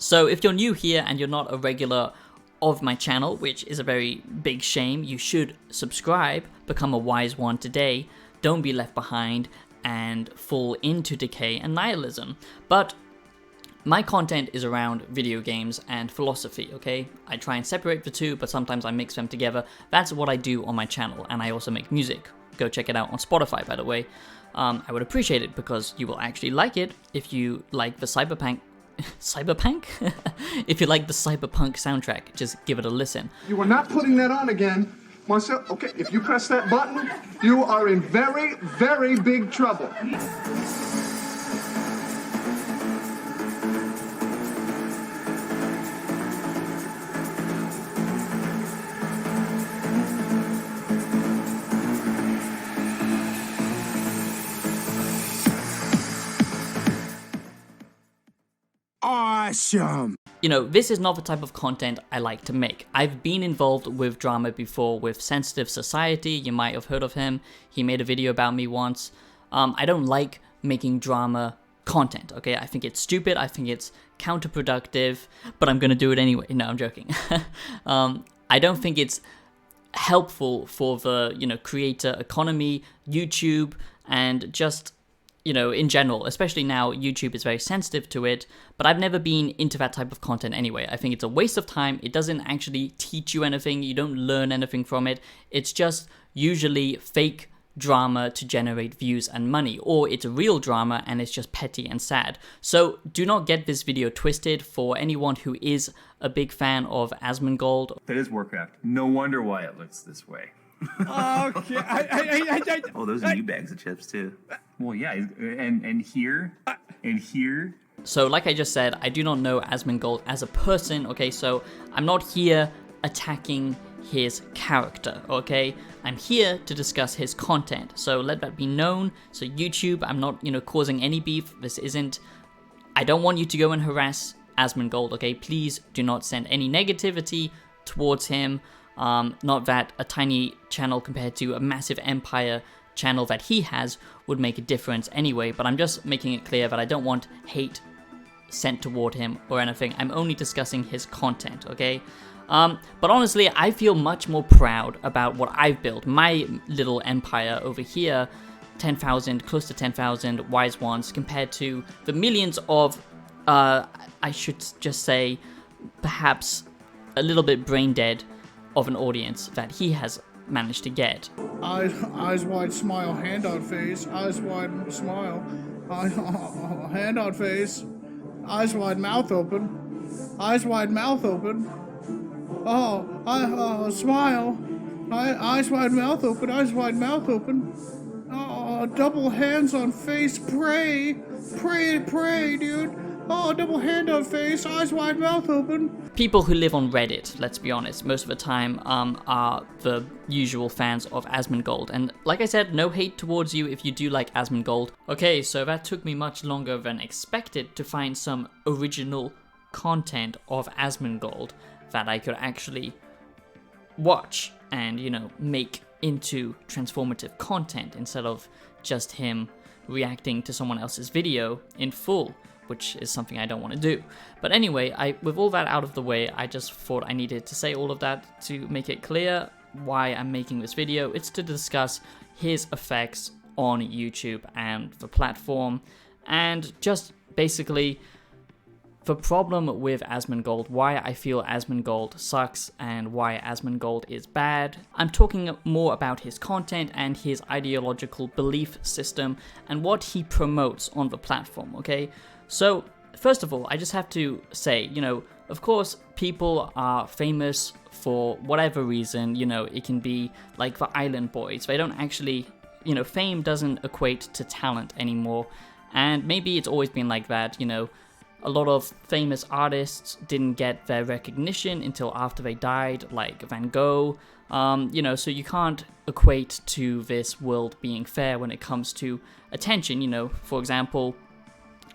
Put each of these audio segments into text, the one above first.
So if you're new here and you're not a regular of my channel, which is a very big shame, you should subscribe, become a wise one today, don't be left behind and fall into decay and nihilism. But my content is around video games and philosophy, okay? I try and separate the two, but sometimes I mix them together. That's what I do on my channel, and I also make music. Go check it out on Spotify, by the way. I would appreciate it because you will actually like it if you like the cyberpunk if you like the cyberpunk soundtrack, just give it a listen. You are not putting that on again, Marcel. Okay, if you press that button, you are in very, very big trouble. Awesome! You know, this is not the type of content I like to make. I've been involved with drama before with Sensitive Society. You might have heard of him. He made a video about me once. I don't like making drama content, okay? I think it's stupid. I think it's counterproductive, but I'm gonna do it anyway. No, I'm joking. I don't think it's helpful for the, you know, creator economy, YouTube, and just, you know, in general, especially now, YouTube is very sensitive to it, but I've never been into that type of content anyway. I think it's a waste of time. It doesn't actually teach you anything. You don't learn anything from it. It's just usually fake drama to generate views and money, or it's real drama and it's just petty and sad. So do not get this video twisted. For anyone who is a big fan of Asmongold. That is Warcraft. No wonder why it looks this way. Okay. Oh, those are new bags of chips too. Well, yeah, and here, and here. So like I just said, I do not know Asmongold as a person, okay? So I'm not here attacking his character, okay? I'm here to discuss his content. So let that be known. So YouTube, I'm not, you know, causing any beef. This isn't, I don't want you to go and harass Asmongold, okay? Please do not send any negativity towards him. Not that a tiny channel compared to a massive empire channel that he has would make a difference anyway, but I'm just making it clear that I don't want hate sent toward him or anything. I'm only discussing his content, okay? But honestly, I feel much more proud about what I've built. My little empire over here, 10,000, close to 10,000 wise ones, compared to the millions of, I should just say, perhaps a little bit brain dead of an audience that he has managed to get. Eyes wide smile, hand on face. Eyes wide smile. Hand on face. Eyes wide mouth open. Eyes wide mouth open. Smile. Eyes wide mouth open. Eyes wide mouth open. Oh, double hands on face. Pray, dude. Oh, double hand on face, eyes wide, mouth open. People who live on Reddit, let's be honest, most of the time are the usual fans of Asmongold. And like I said, no hate towards you if you do like Asmongold. Okay, so that took me much longer than expected to find some original content of Asmongold that I could actually watch and, you know, make into transformative content instead of just him reacting to someone else's video in full, which is something I don't want to do. But anyway, with all that out of the way, I just thought I needed to say all of that to make it clear why I'm making this video. It's to discuss his effects on YouTube and the platform, and just basically the problem with Asmongold, why I feel Asmongold sucks and why Asmongold is bad. I'm talking more about his content and his ideological belief system and what he promotes on the platform, okay? So, first of all, I just have to say, you know, of course, people are famous for whatever reason. You know, it can be like the Island Boys. They don't actually, you know, fame doesn't equate to talent anymore. And maybe it's always been like that, you know. A lot of famous artists didn't get their recognition until after they died, like Van Gogh. You know, so you can't equate to this world being fair when it comes to attention. You know, for example,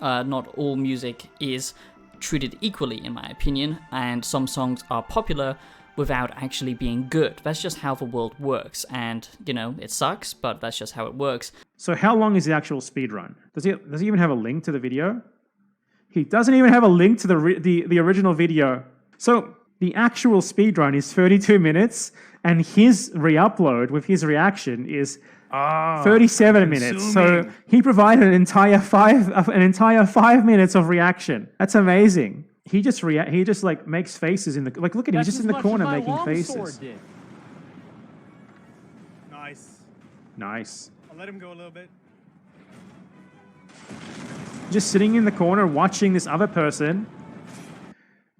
not all music is treated equally, in my opinion, and some songs are popular without actually being good. That's just how the world works, and, you know, it sucks, but that's just how it works. So how long is the actual speed run? Does he even have a link to the video? He doesn't even have a link to the original video. So the actual speedrun is 32 minutes, and his re-upload with his reaction is 37 minutes. So he provided an entire 5 minutes of reaction. That's amazing. He just like makes faces in the like. Look at him, he's just in the corner making faces. Nice. I'll let him go a little bit. Just sitting in the corner watching this other person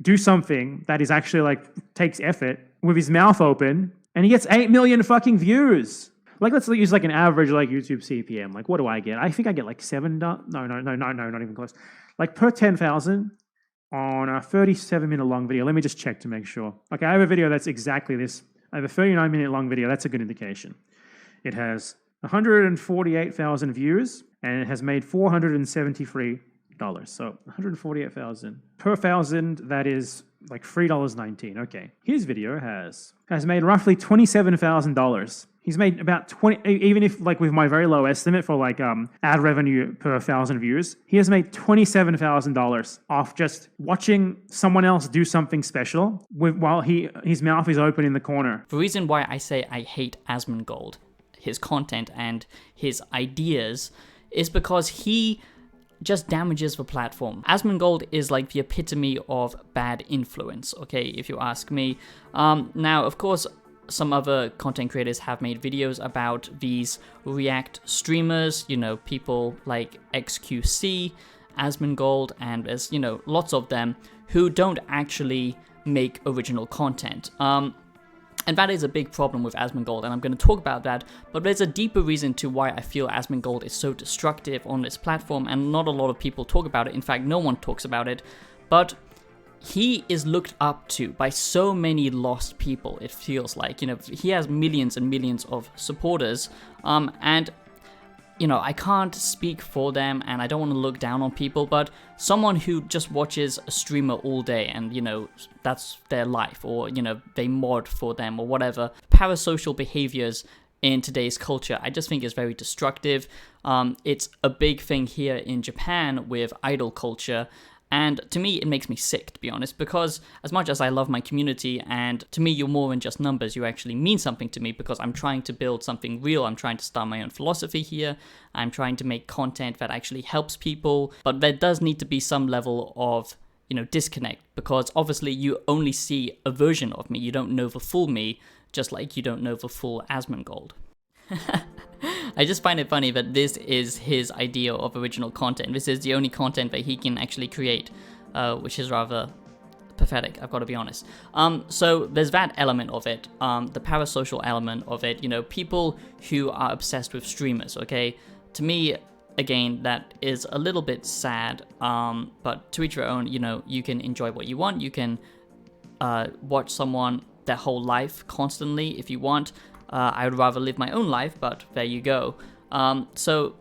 do something that is actually like takes effort with his mouth open, and he gets 8 million fucking views. Like, let's use like an average like YouTube CPM. Like, what do I get? I think I get like $7. No, not even close. Like per 10,000 on a 37-minute long video. Let me just check to make sure. Okay, I have a video that's exactly this. I have a 39-minute long video. That's a good indication. It has 148,000 views, and it has made $473. So 148,000 per 1,000. That is like $3.19. Okay, his video has made roughly $27,000. He's made about 20, even if like with my very low estimate for like ad revenue per 1,000 views, he has made $27,000 off just watching someone else do something special while his mouth is open in the corner. The reason why I say I hate Asmongold, his content and his ideas, is because he just damages the platform. Asmongold is like the epitome of bad influence, okay, if you ask me. Now, of course, some other content creators have made videos about these React streamers, you know, people like XQC, Asmongold, and there's, you know, lots of them who don't actually make original content. And that is a big problem with Asmongold, and I'm going to talk about that, but there's a deeper reason to why I feel Asmongold is so destructive on this platform, and not a lot of people talk about it. In fact, no one talks about it, but he is looked up to by so many lost people, it feels like. You know, he has millions and millions of supporters, and you know, I can't speak for them, and I don't want to look down on people, but someone who just watches a streamer all day and, you know, that's their life, or, you know, they mod for them or whatever, parasocial behaviors in today's culture, I just think is very destructive. It's a big thing here in Japan with idol culture, and to me, it makes me sick, to be honest, because as much as I love my community, and to me, you're more than just numbers, you actually mean something to me, because I'm trying to build something real, I'm trying to start my own philosophy here, I'm trying to make content that actually helps people, but there does need to be some level of, you know, disconnect, because obviously you only see a version of me, you don't know the full me, just like you don't know the full Asmongold. I just find it funny that this is his idea of original content. This is the only content that he can actually create, which is rather pathetic, I've got to be honest. So there's that element of it, the parasocial element of it, you know, people who are obsessed with streamers, okay? To me, again, that is a little bit sad, but to each their own, you know, you can enjoy what you want, you can watch someone their whole life constantly if you want. I would rather live my own life, but there you go. So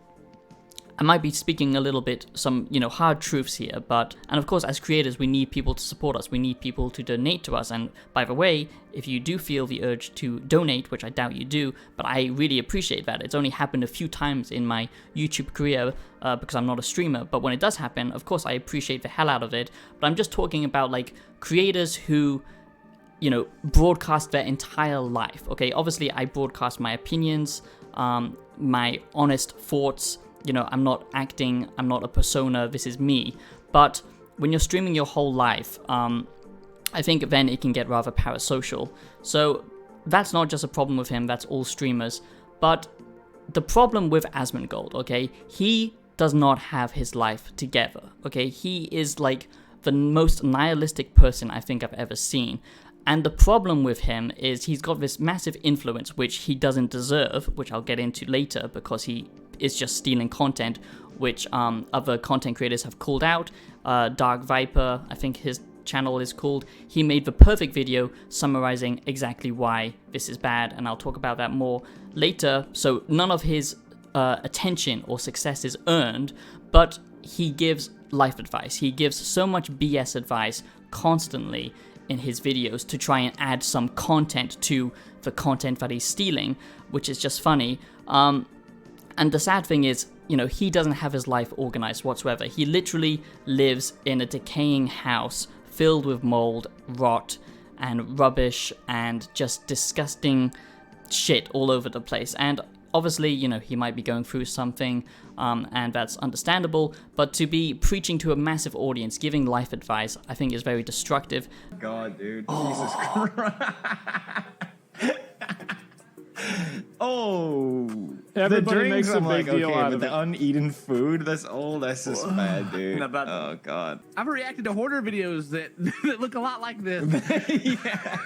I might be speaking a little bit some, you know, hard truths here, and of course, as creators, we need people to support us. We need people to donate to us. And by the way, if you do feel the urge to donate, which I doubt you do, but I really appreciate that. It's only happened a few times in my YouTube career because I'm not a streamer. But when it does happen, of course, I appreciate the hell out of it. But I'm just talking about like creators who, you know, broadcast their entire life, okay? Obviously, I broadcast my opinions, my honest thoughts, you know, I'm not acting, I'm not a persona, this is me. But when you're streaming your whole life, I think then it can get rather parasocial. So that's not just a problem with him, that's all streamers. But the problem with Asmongold, okay, he does not have his life together, okay? He is like the most nihilistic person I think I've ever seen. And the problem with him is he's got this massive influence which he doesn't deserve, which I'll get into later because he is just stealing content, which other content creators have called out. Dark Viper, I think his channel is called, he made the perfect video summarizing exactly why this is bad, and I'll talk about that more later. So none of his attention or success is earned, but he gives life advice. He gives so much BS advice constantly in his videos to try and add some content to the content that he's stealing, which is just funny. And the sad thing is, you know, he doesn't have his life organized whatsoever. He literally lives in a decaying house filled with mold, rot, and rubbish, and just disgusting shit all over the place. And obviously, you know, he might be going through something, and that's understandable, but to be preaching to a massive audience, giving life advice, I think is very destructive. God, dude. Jesus Christ. Oh, Everybody the drinks, makes a I'm big like, deal okay, out but of the uneaten food, that's just bad, dude. No, but- Oh, God. I've reacted to hoarder videos that look a lot like this. Yeah.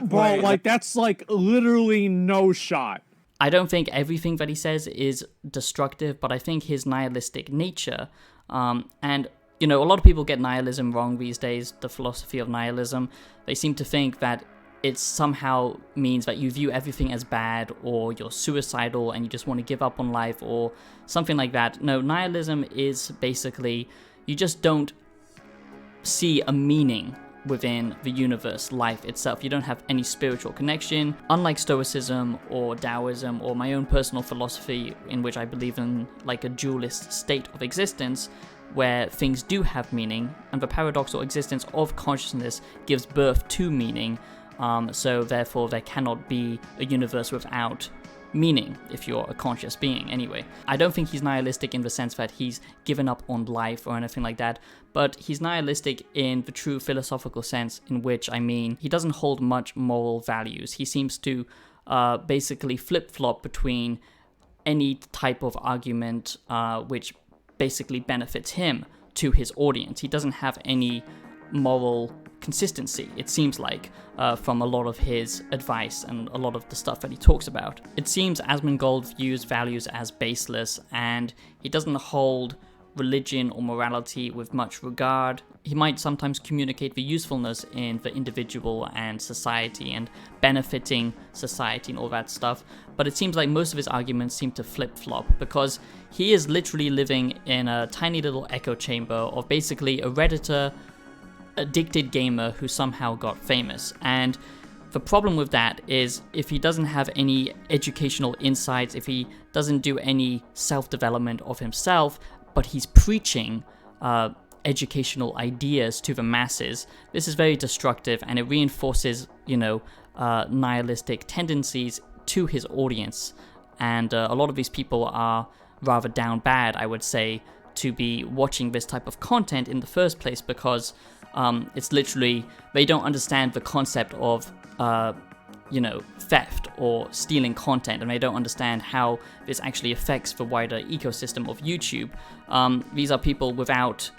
Bro, like, that's, like, literally no shot. I don't think everything that he says is destructive, but I think his nihilistic nature, and, you know, a lot of people get nihilism wrong these days, the philosophy of nihilism. They seem to think that it somehow means that you view everything as bad, or you're suicidal and you just want to give up on life, or something like that. No, nihilism is basically, you just don't see a meaning within the universe, life itself. You don't have any spiritual connection. Unlike Stoicism or Taoism or my own personal philosophy, in which I believe in like a dualist state of existence, where things do have meaning, and the paradoxical existence of consciousness gives birth to meaning. So therefore there cannot be a universe without meaning if you're a conscious being anyway. I don't think he's nihilistic in the sense that he's given up on life or anything like that, but he's nihilistic in the true philosophical sense, in which, I mean, he doesn't hold much moral values. He seems to basically flip-flop between any type of argument which basically benefits him to his audience. He doesn't have any moral consistency, it seems like, from a lot of his advice and a lot of the stuff that he talks about. It seems Asmongold views values as baseless, and he doesn't hold religion or morality with much regard. He might sometimes communicate the usefulness in the individual and society and benefiting society and all that stuff, but it seems like most of his arguments seem to flip-flop, because he is literally living in a tiny little echo chamber of basically a Redditor, addicted gamer who somehow got famous. And the problem with that is, if he doesn't have any educational insights, if he doesn't do any self-development of himself, but he's preaching educational ideas to the masses, this is very destructive, and it reinforces, you know, nihilistic tendencies to his audience. And a lot of these people are rather down bad, I would say, to be watching this type of content in the first place, because it's literally, they don't understand the concept of, you know, theft or stealing content, and they don't understand how this actually affects the wider ecosystem of YouTube. These are people without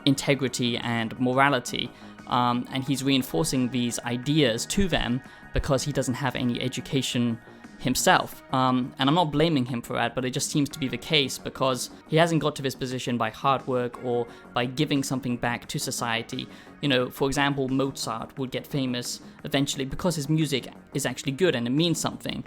integrity and morality, and he's reinforcing these ideas to them because he doesn't have any education himself. And I'm not blaming him for that, but it just seems to be the case, because he hasn't got to this position by hard work or by giving something back to society. You know, for example, Mozart would get famous eventually because his music is actually good and it means something.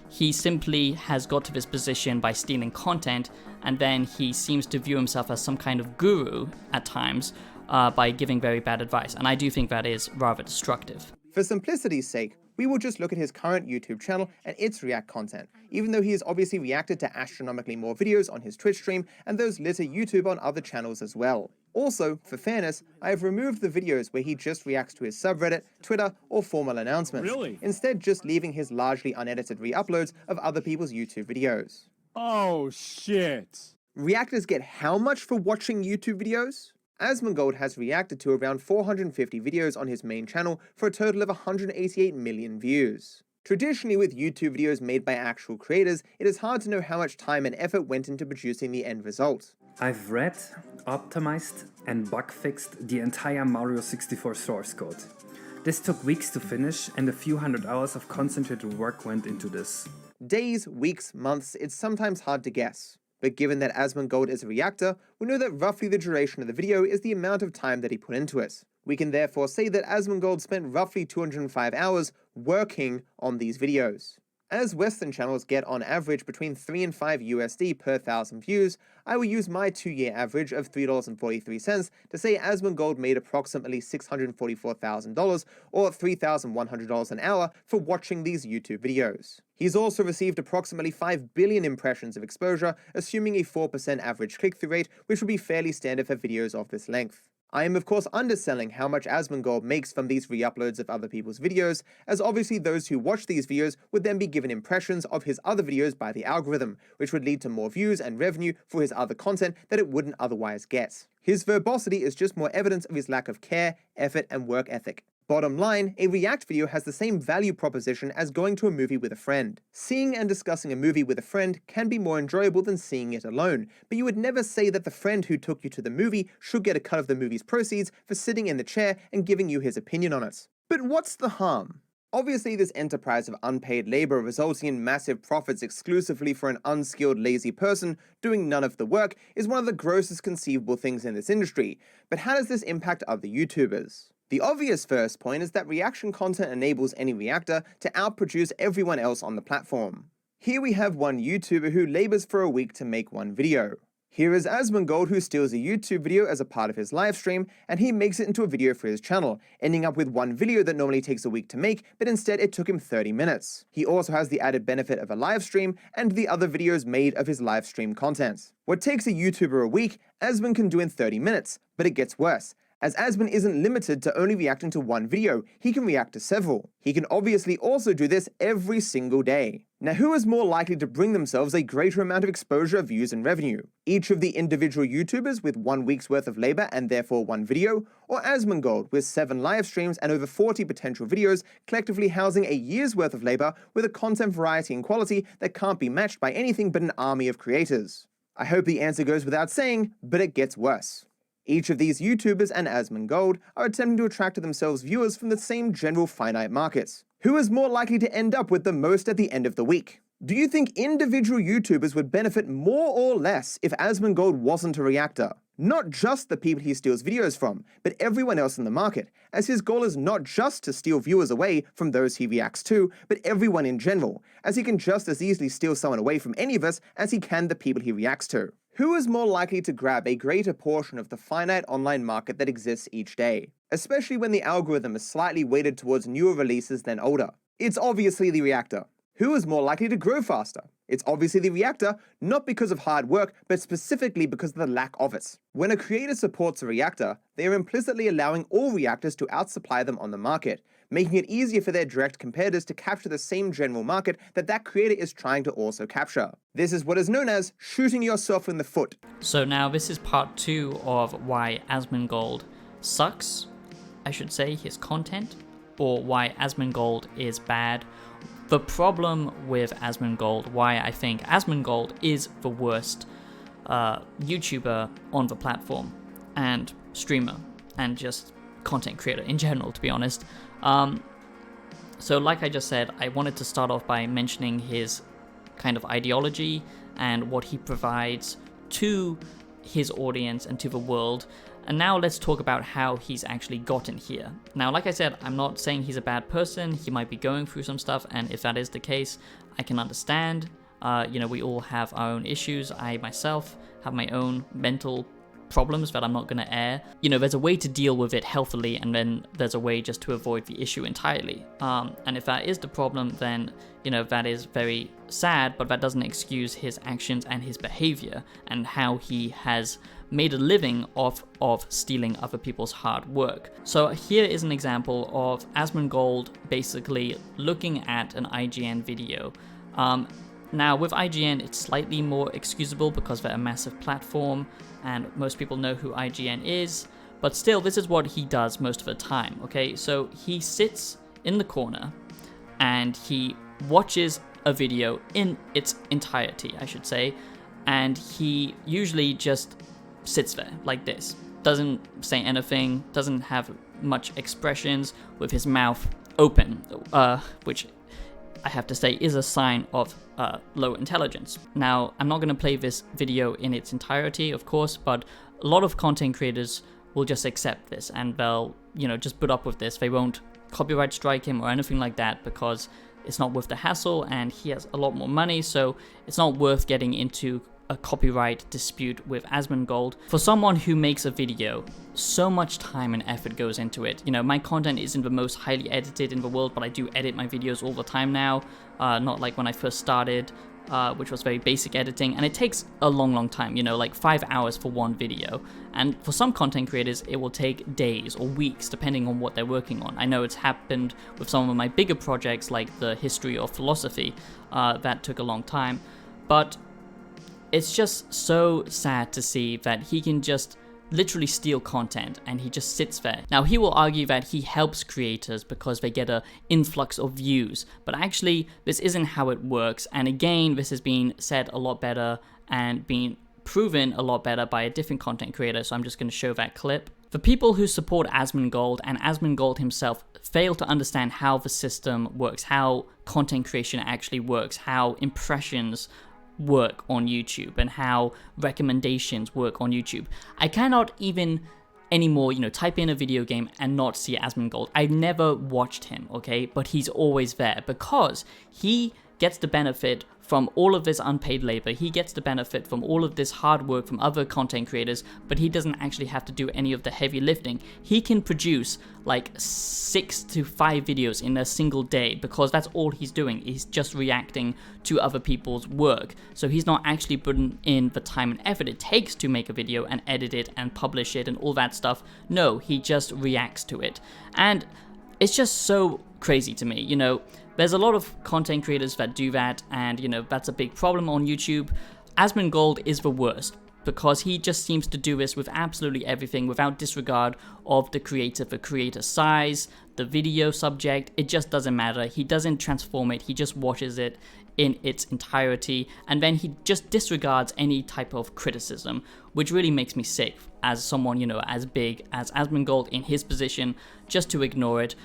He simply has got to this position by stealing content, and then he seems to view himself as some kind of guru at times by giving very bad advice, and I do think that is rather destructive. For simplicity's sake, we will just look at his current YouTube channel and its React content, even though he has obviously reacted to astronomically more videos on his Twitch stream, and those litter YouTube on other channels as well. Also, for fairness, I have removed the videos where he just reacts to his subreddit, Twitter, or formal announcements. Really? Instead, just leaving his largely unedited re-uploads of other people's YouTube videos. Oh, shit. Reactors get how much for watching YouTube videos? Asmongold has reacted to around 450 videos on his main channel for a total of 188 million views. Traditionally, with YouTube videos made by actual creators, it is hard to know how much time and effort went into producing the end result. I've read, optimized, and bug fixed the entire Mario 64 source code. This took weeks to finish, and a few hundred hours of concentrated work went into this. Days, weeks, months, it's sometimes hard to guess. But given that Asmongold is a reactor, we know that roughly the duration of the video is the amount of time that he put into it. We can therefore say that Asmongold spent roughly 205 hours working on these videos. As Western channels get on average between 3 and 5 USD per 1,000 views, I will use my 2-year average of $3.43 to say Asmongold made approximately $644,000 or $3,100 an hour for watching these YouTube videos. He's also received approximately 5 billion impressions of exposure, assuming a 4% average click-through rate, which would be fairly standard for videos of this length. I am of course underselling how much Asmongold makes from these re-uploads of other people's videos, as obviously those who watch these videos would then be given impressions of his other videos by the algorithm, which would lead to more views and revenue for his other content that it wouldn't otherwise get. His verbosity is just more evidence of his lack of care, effort, and work ethic. Bottom line, a React video has the same value proposition as going to a movie with a friend. Seeing and discussing a movie with a friend can be more enjoyable than seeing it alone, but you would never say that the friend who took you to the movie should get a cut of the movie's proceeds for sitting in the chair and giving you his opinion on it. But what's the harm? Obviously, this enterprise of unpaid labor resulting in massive profits exclusively for an unskilled, lazy person doing none of the work is one of the grossest conceivable things in this industry, but how does this impact other YouTubers? The obvious first point is that reaction content enables any reactor to outproduce everyone else on the platform. Here we have one YouTuber who labors for a week to make one video. Here is Asmongold, who steals a YouTube video as a part of his livestream, and he makes it into a video for his channel, ending up with one video that normally takes a week to make, but instead it took him 30 minutes. He also has the added benefit of a livestream and the other videos made of his livestream content. What takes a YouTuber a week, Asmon can do in 30 minutes, but it gets worse. As Asmon isn't limited to only reacting to one video, he can react to several. He can obviously also do this every single day. Now, who is more likely to bring themselves a greater amount of exposure, views, and revenue? Each of the individual YouTubers with 1 week's worth of labor and therefore one video, or Asmongold with 7 live streams and over 40 potential videos, collectively housing a year's worth of labor with a content variety and quality that can't be matched by anything but an army of creators? I hope the answer goes without saying, but it gets worse. Each of these YouTubers and Asmongold are attempting to attract to themselves viewers from the same general finite markets. Who is more likely to end up with the most at the end of the week? Do you think individual YouTubers would benefit more or less if Asmongold wasn't a reactor? Not just the people he steals videos from, but everyone else in the market, as his goal is not just to steal viewers away from those he reacts to, but everyone in general, as he can just as easily steal someone away from any of us as he can the people he reacts to. Who is more likely to grab a greater portion of the finite online market that exists each day, especially when the algorithm is slightly weighted towards newer releases than older? It's obviously the reactor. Who is more likely to grow faster? It's obviously the reactor, not because of hard work, but specifically because of the lack of it. When a creator supports a reactor, they are implicitly allowing all reactors to outsupply them on the market, making it easier for their direct competitors to capture the same general market that creator is trying to also capture. This is what is known as shooting yourself in the foot. So now this is part 2 of why Asmongold sucks, I should say, his content, or why Asmongold is bad. The problem with Asmongold, why I think Asmongold is the worst YouTuber on the platform, and streamer, and just content creator in general, to be honest. So like I just said, I wanted to start off by mentioning his kind of ideology and what he provides to his audience and to the world. And now let's talk about how he's actually gotten here. Now, like I said, I'm not saying he's a bad person. He might be going through some stuff, and if that is the case, I can understand. We all have our own issues. I myself have my own mental problems that I'm not going to air. There's a way to deal with it healthily, and then there's a way just to avoid the issue entirely. And if that is the problem, then, that is very sad, but that doesn't excuse his actions and his behavior and how he has made a living off of stealing other people's hard work. So here is an example of Asmongold basically looking at an IGN video. Now with IGN, it's slightly more excusable because they're a massive platform and most people know who IGN is, but still, this is what he does most of the time, okay? So he sits in the corner and he watches a video in its entirety, I should say, and he usually just sits there like this, doesn't say anything, doesn't have much expressions, with his mouth open, which I have to say is a sign of low intelligence. Now, I'm not going to play this video in its entirety, of course, but a lot of content creators will just accept this and they'll, just put up with this. They won't copyright strike him or anything like that because it's not worth the hassle, and he has a lot more money, so it's not worth getting into a copyright dispute with Asmongold. For someone who makes a video, so much time and effort goes into it. You know, my content isn't the most highly edited in the world, but I do edit my videos all the time now, not like when I first started, which was very basic editing, and it takes a long time, you know, like 5 hours for one video. And for some content creators, it will take days or weeks, depending on what they're working on. I know it's happened with some of my bigger projects, like the history of philosophy, that took a long time, but it's just so sad to see that he can just literally steal content and he just sits there. Now, he will argue that he helps creators because they get an influx of views, but actually this isn't how it works. And again, this has been said a lot better and been proven a lot better by a different content creator, so I'm just going to show that clip. The people who support Asmongold and Asmongold himself fail to understand how the system works, how content creation actually works, how impressions work on YouTube and how recommendations work on YouTube. I cannot even anymore, you know, type in a video game and not see Asmongold. I've never watched him, okay, but he's always there because he gets the benefit from all of this unpaid labor. He gets the benefit from all of this hard work from other content creators, but he doesn't actually have to do any of the heavy lifting. He can produce like 6 to 5 videos in a single day because that's all he's doing. He's just reacting to other people's work. So he's not actually putting in the time and effort it takes to make a video and edit it and publish it and all that stuff. No, he just reacts to it. And it's just so crazy to me, you know. There's a lot of content creators that do that, and you know, that's a big problem on YouTube. Asmongold is the worst because he just seems to do this with absolutely everything without disregard of the creator size, the video subject. It just doesn't matter. He doesn't transform it, he just watches it in its entirety, and then he just disregards any type of criticism, which really makes me sick as someone, you know, as big as Asmongold in his position, just to ignore it.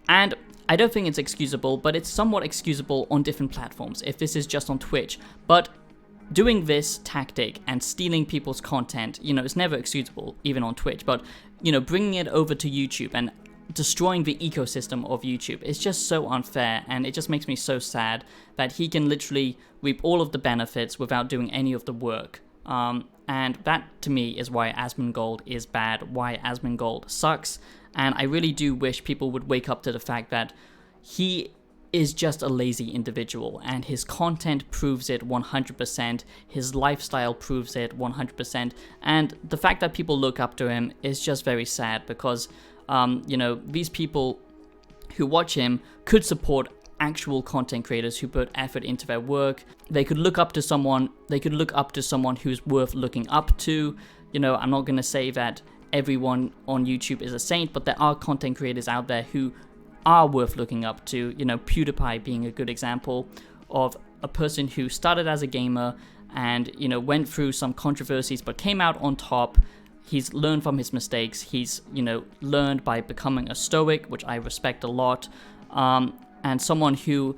And I don't think it's excusable, but it's somewhat excusable on different platforms if this is just on Twitch. But doing this tactic and stealing people's content, you know, it's never excusable, even on Twitch. But, you know, bringing it over to YouTube and destroying the ecosystem of YouTube is just so unfair, and it just makes me so sad that he can literally reap all of the benefits without doing any of the work. And that, to me, is why Asmongold is bad, why Asmongold sucks. And I really do wish people would wake up to the fact that he is just a lazy individual, and his content proves it 100%, his lifestyle proves it 100%, and the fact that people look up to him is just very sad because, you know, these people who watch him could support actual content creators who put effort into their work. They could look up to someone, who's worth looking up to. You know, I'm not going to say that everyone on YouTube is a saint, but there are content creators out there who are worth looking up to. You know, PewDiePie being a good example of a person who started as a gamer and, you know, went through some controversies but came out on top. He's learned from his mistakes. He's, you know, learned by becoming a stoic, which I respect a lot, and someone who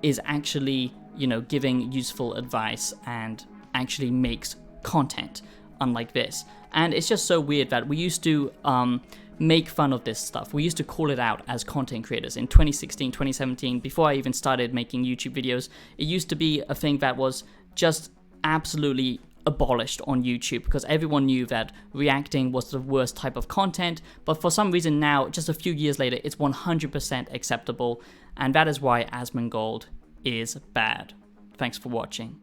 is actually, you know, giving useful advice and actually makes content, unlike this. And it's just so weird that we used to make fun of this stuff. We used to call it out as content creators in 2016, 2017, before I even started making YouTube videos. It used to be a thing that was just absolutely abolished on YouTube because everyone knew that reacting was the worst type of content. But for some reason now, just a few years later, it's 100% acceptable. And that is why Asmongold is bad. Thanks for watching.